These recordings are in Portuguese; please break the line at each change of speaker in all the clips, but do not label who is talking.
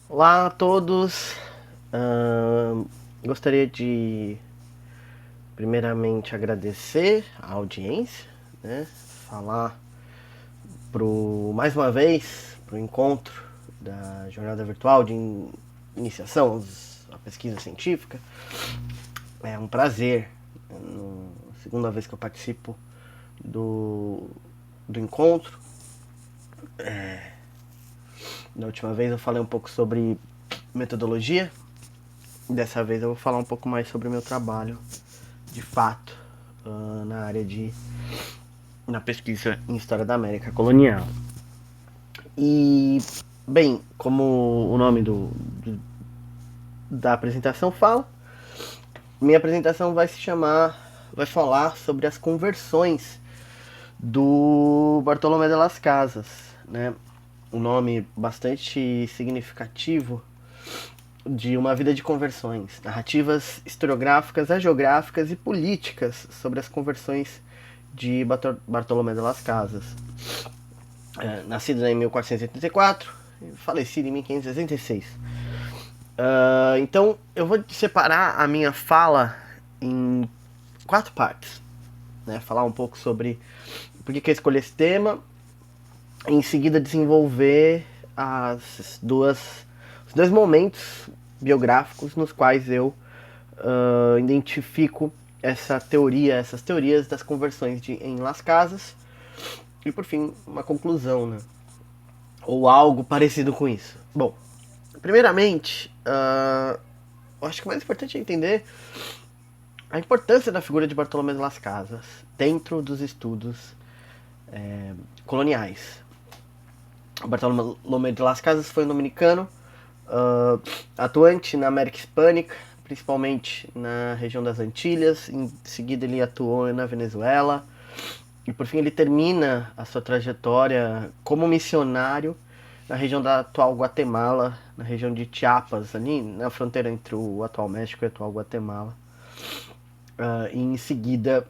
Olá a todos. Gostaria de primeiramente agradecer a audiência, né? Falar mais uma vez pro encontro da jornada virtual de iniciação à pesquisa científica. É um prazer. Segunda vez que eu participo do encontro. Da última vez eu falei um pouco sobre metodologia. Dessa vez eu vou falar um pouco mais sobre o meu trabalho, de fato, na área na pesquisa em História da América Colonial. E, bem, como o nome da apresentação fala, minha apresentação vai falar sobre as conversões do Bartolomé de las Casas, né? Um nome bastante significativo de uma vida de conversões, narrativas historiográficas, hagiográficas e políticas sobre as conversões de Bartolomé de las Casas. Nascido em 1484, falecido em 1566. Então eu vou separar a minha fala em 4 partes, né? Falar um pouco sobre por que eu escolhi esse tema, e em seguida desenvolver os dois momentos biográficos nos quais eu identifico essas teorias das conversões em Las Casas, e por fim uma conclusão, né? Ou algo parecido com isso. Bom, primeiramente, eu acho que o mais importante é entender a importância da figura de Bartolomé de las Casas dentro dos estudos coloniais. Bartolomé de las Casas foi um dominicano atuante na América Hispânica, principalmente na região das Antilhas. Em seguida ele atuou na Venezuela e por fim ele termina a sua trajetória como missionário na região da atual Guatemala, na região de Chiapas, ali na fronteira entre o atual México e o atual Guatemala. E em seguida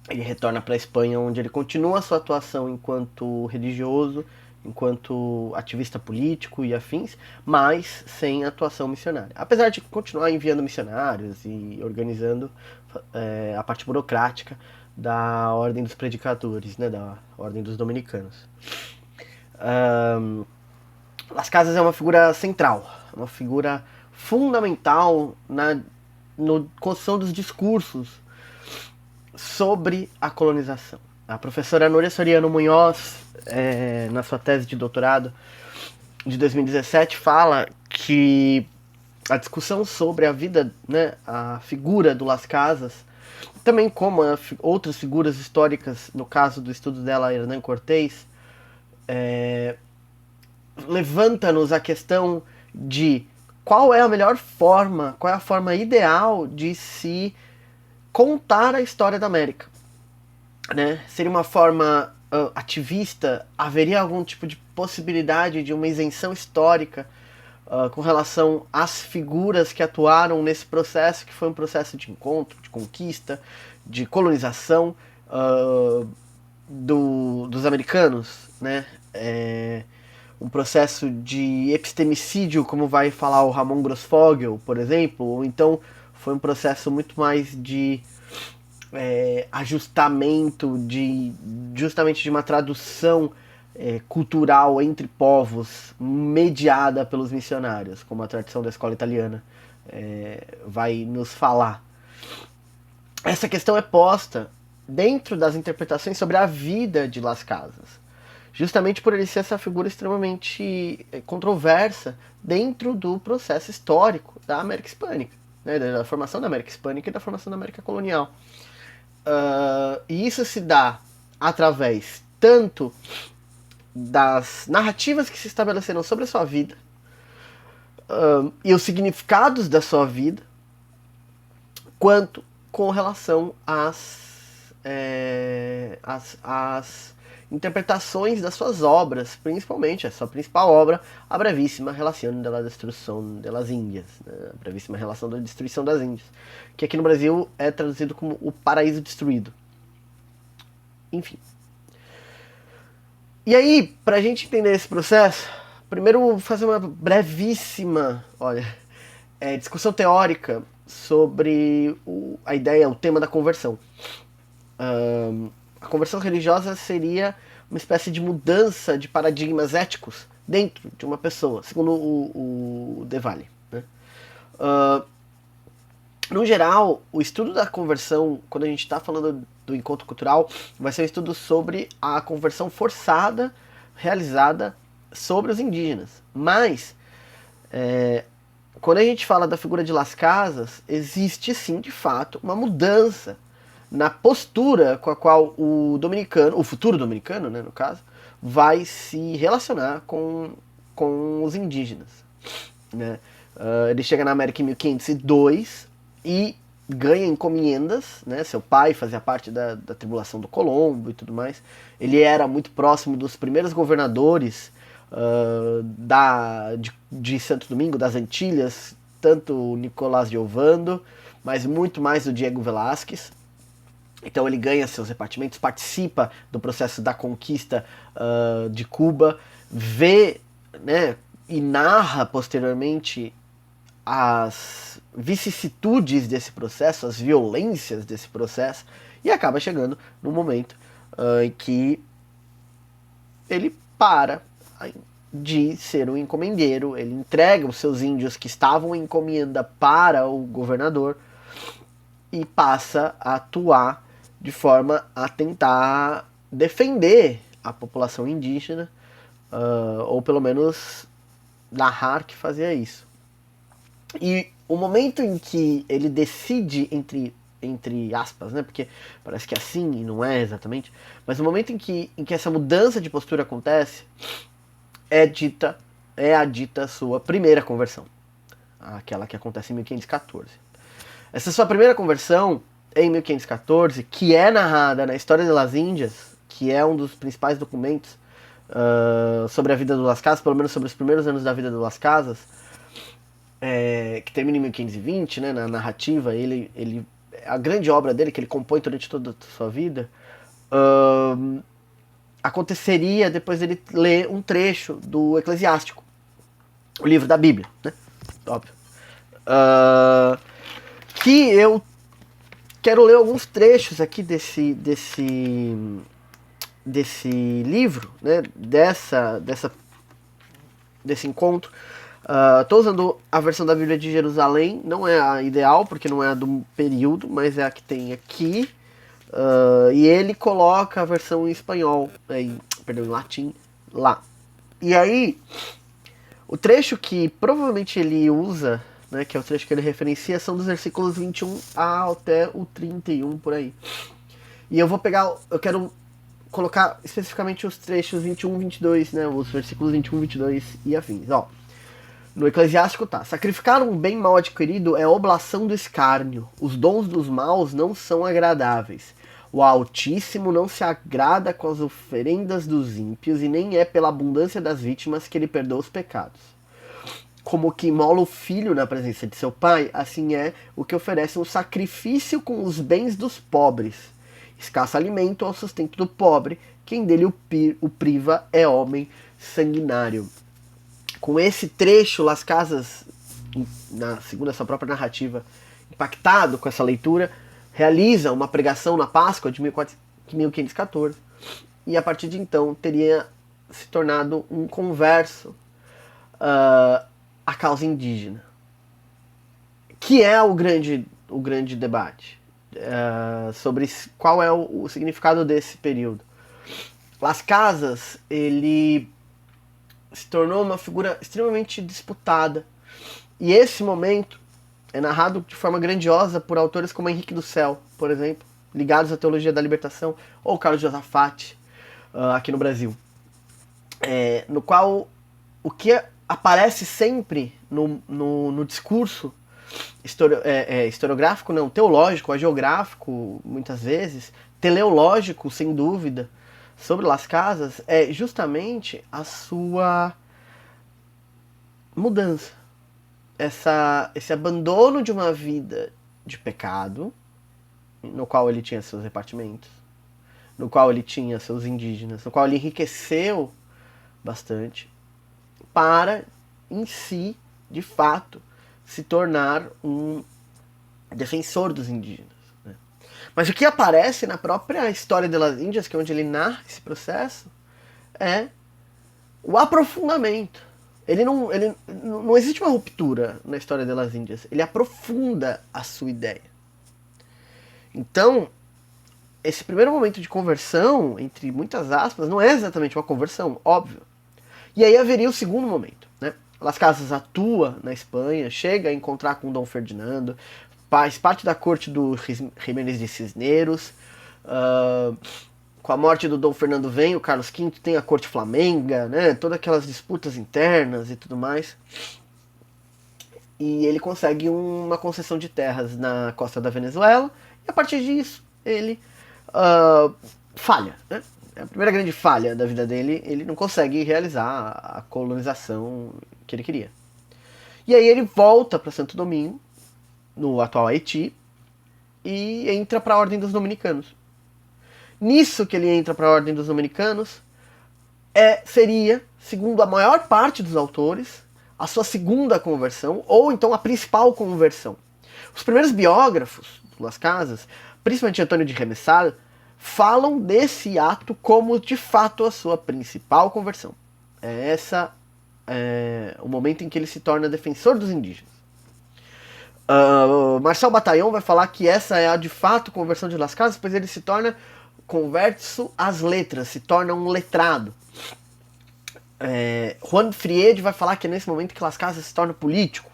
ele retorna para a Espanha, onde ele continua a sua atuação enquanto religioso, enquanto ativista político e afins, mas sem atuação missionária. Apesar de continuar enviando missionários e organizando a parte burocrática da Ordem dos Predicadores, né, da Ordem dos Dominicanos. Las Casas é uma figura central, uma figura fundamental na construção dos discursos sobre a colonização. A professora Núria Soriano Munhoz, na sua tese de doutorado de 2017, fala que a discussão sobre a vida, né, a figura do Las Casas, também como outras figuras históricas, no caso do estudo dela, Hernán Cortés, levanta-nos a questão de qual é a melhor forma, qual é a forma ideal de se contar a história da América, né? Seria uma forma ativista? Haveria algum tipo de possibilidade de uma isenção histórica com relação às figuras que atuaram nesse processo, que foi um processo de encontro, de conquista, de colonização dos americanos, né? Um processo de epistemicídio, como vai falar o Ramon Grossfogel, por exemplo, ou então foi um processo muito mais de ajustamento, justamente de uma tradução cultural entre povos mediada pelos missionários, como a tradição da escola italiana vai nos falar. Essa questão é posta dentro das interpretações sobre a vida de Las Casas, justamente por ele ser essa figura extremamente controversa dentro do processo histórico da América Hispânica, né, da formação da América Hispânica e da formação da América colonial. E isso se dá através tanto das narrativas que se estabeleceram sobre a sua vida e os significados da sua vida, quanto com relação às interpretações das suas obras, principalmente a sua principal obra, a brevíssima Relação da Destruição de las Índias, né? A brevíssima Relação da Destruição das Índias, que aqui no Brasil é traduzido como O Paraíso Destruído. Enfim. E aí, pra gente entender esse processo, primeiro fazer uma brevíssima, discussão teórica sobre a ideia, o tema da conversão. A conversão religiosa seria uma espécie de mudança de paradigmas éticos dentro de uma pessoa, segundo o De Valle, né? No geral, o estudo da conversão, quando a gente está falando do encontro cultural, vai ser um estudo sobre a conversão forçada realizada sobre os indígenas. Mas, quando a gente fala da figura de Las Casas, existe sim, de fato, uma mudança na postura com a qual o dominicano, o futuro dominicano, né, no caso, vai se relacionar com os indígenas, né? Ele chega na América em 1502 e ganha encomendas, né? Seu pai fazia parte da tribulação do Colombo e tudo mais. Ele era muito próximo dos primeiros governadores de Santo Domingo, das Antilhas, tanto o Nicolás de Ovando, mas muito mais o Diego Velázquez. Então ele ganha seus repartimentos, participa do processo da conquista de Cuba, vê, né, e narra posteriormente as vicissitudes desse processo, as violências desse processo, e acaba chegando no momento em que ele para de ser um encomendeiro, ele entrega os seus índios que estavam em encomenda para o governador e passa a atuar de forma a tentar defender a população indígena, ou pelo menos narrar que fazia isso. E o momento em que ele decide, entre aspas, né, porque parece que é assim e não é exatamente, mas o momento em que essa mudança de postura acontece é a dita sua primeira conversão, aquela que acontece em 1514. Essa sua primeira conversão em 1514, que é narrada na História de las Índias, que é um dos principais documentos sobre a vida do Las Casas, pelo menos sobre os primeiros anos da vida do Las Casas, que termina em 1520, né, na narrativa, a grande obra dele, que ele compõe durante toda a sua vida, aconteceria depois dele ler um trecho do Eclesiástico, o livro da Bíblia, né? Óbvio. Que eu quero ler alguns trechos aqui desse livro, né? Desse encontro. Estou usando a versão da Bíblia de Jerusalém, não é a ideal, porque não é a do período, mas é a que tem aqui. E ele coloca a versão em espanhol, em latim, lá. E aí, o trecho que provavelmente ele usa, né, que é o trecho que ele referencia, são dos versículos 21 até o 31, por aí. E eu quero colocar especificamente os trechos 21 e 22, né, os versículos 21, 22 e afins. Ó, no Eclesiástico tá: sacrificar um bem mal adquirido é oblação do escárnio. Os dons dos maus não são agradáveis. O Altíssimo não se agrada com as oferendas dos ímpios, e nem é pela abundância das vítimas que ele perdoa os pecados. Como que imola o filho na presença de seu pai, assim é o que oferece um sacrifício com os bens dos pobres. Escasso alimento ao sustento do pobre, quem dele o priva é homem sanguinário. Com esse trecho, Las Casas, segundo essa própria narrativa, impactado com essa leitura, realiza uma pregação na Páscoa de 1514, e a partir de então teria se tornado um converso à causa indígena, que é o grande debate sobre qual é o significado desse período. Las Casas, ele se tornou uma figura extremamente disputada, e esse momento é narrado de forma grandiosa por autores como Henrique do Céu, por exemplo, ligados à teologia da libertação, ou Carlos Josafat, aqui no Brasil. No qual o que aparece sempre no discurso historiográfico, não, teológico, geográfico, muitas vezes, teleológico, sem dúvida, sobre Las Casas, é justamente a sua mudança. Esse abandono de uma vida de pecado, no qual ele tinha seus repartimentos, no qual ele tinha seus indígenas, no qual ele enriqueceu bastante, para, em si, de fato, se tornar um defensor dos indígenas. Né? Mas o que aparece na própria História das Índias, que é onde ele narra esse processo, é o aprofundamento. Não existe uma ruptura na História das Índias, ele aprofunda a sua ideia. Então, esse primeiro momento de conversão, entre muitas aspas, não é exatamente uma conversão, óbvio. E aí haveria o segundo momento, né? Las Casas atua na Espanha, chega a encontrar com Dom Ferdinando, faz parte da corte do Jiménez de Cisneros. Com a morte do Dom Fernando vem, o Carlos V tem a corte flamenga, né? Todas aquelas disputas internas e tudo mais. E ele consegue uma concessão de terras na costa da Venezuela, e a partir disso ele falha, né? É a primeira grande falha da vida dele, ele não consegue realizar a colonização que ele queria. E aí ele volta para Santo Domingo, no atual Haiti, e entra para a Ordem dos Dominicanos. Nisso que ele entra para a Ordem dos Dominicanos, seria, segundo a maior parte dos autores, a sua segunda conversão, ou então a principal conversão. Os primeiros biógrafos do Las Casas, principalmente Antônio de Remessal, falam desse ato como de fato a sua principal conversão. É o momento em que ele se torna defensor dos indígenas. Marcel Bataillon vai falar que essa é a de fato conversão de Las Casas, pois ele se torna converso às letras, se torna um letrado. Juan Fried vai falar que é nesse momento que Las Casas se torna político,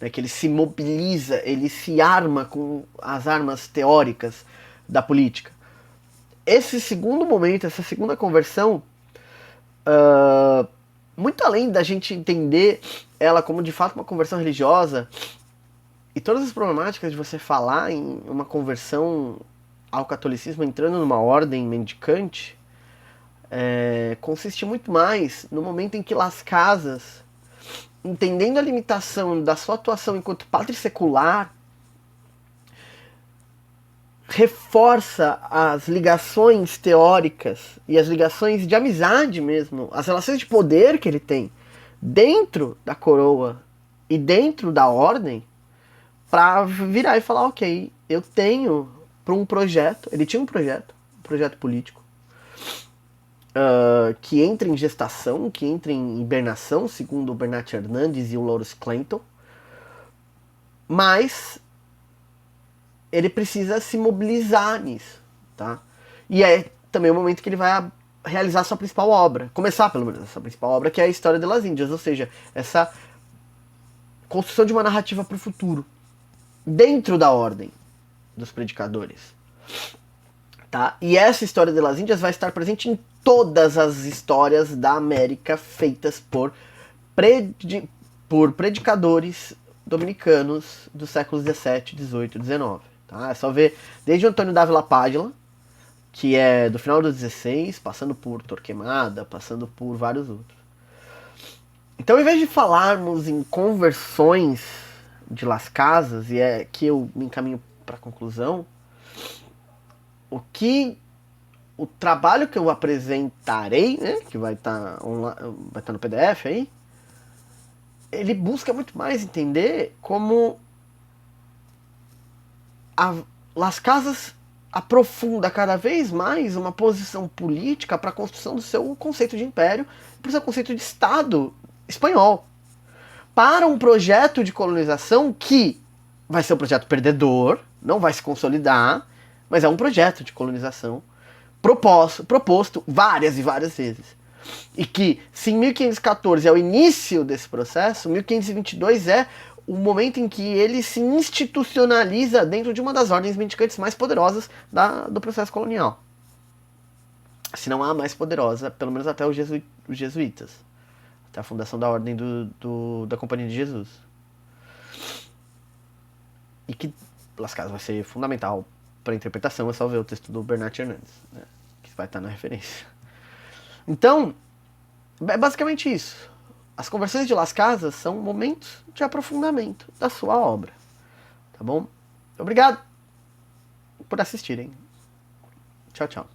né, que ele se mobiliza, ele se arma com as armas teóricas da política. Esse segundo momento, essa segunda conversão, muito além da gente entender ela como de fato uma conversão religiosa, e todas as problemáticas de você falar em uma conversão ao catolicismo entrando numa ordem mendicante, consiste muito mais no momento em que Las Casas, entendendo a limitação da sua atuação enquanto padre secular, reforça as ligações teóricas e as ligações de amizade mesmo, as relações de poder que ele tem dentro da coroa e dentro da ordem, para virar e falar, ok, eu tenho para um projeto, ele tinha um projeto político, que entra em gestação, que entra em hibernação, segundo o Bernat Hernandes e o Lawrence Clayton, mas ele precisa se mobilizar nisso, tá? E é também o momento que ele vai realizar a sua principal obra, começar pelo menos a sua principal obra, que é a História das Índias, ou seja, essa construção de uma narrativa para o futuro, dentro da ordem dos predicadores. Tá? E essa História das Índias vai estar presente em todas as histórias da América feitas por predicadores dominicanos dos séculos 17, 18 e 19. Tá? É só ver desde o Antônio Dávila Pádilla, que é do final do 16, passando por Torquemada, passando por vários outros. Então, em vez de falarmos em conversões de Las Casas, e é que eu me encaminho para a conclusão, o trabalho que eu apresentarei, né, que vai estar no PDF aí, ele busca muito mais entender como Las Casas aprofunda cada vez mais uma posição política para a construção do seu conceito de império, para o seu conceito de Estado espanhol, para um projeto de colonização que vai ser um projeto perdedor, não vai se consolidar, mas é um projeto de colonização proposto várias e várias vezes. E que, se em 1514 é o início desse processo, 1522 é o momento em que ele se institucionaliza dentro de uma das ordens mendicantes mais poderosas do processo colonial. Se não a mais poderosa, pelo menos até os jesuítas. Até a fundação da ordem da Companhia de Jesus. E que Las Casas vai ser fundamental para a interpretação, é só ver o texto do Bernat Hernandes, né, que vai estar na referência. Então, é basicamente isso. As conversões de Las Casas são momentos de aprofundamento da sua obra. Tá bom? Obrigado por assistirem. Tchau, tchau.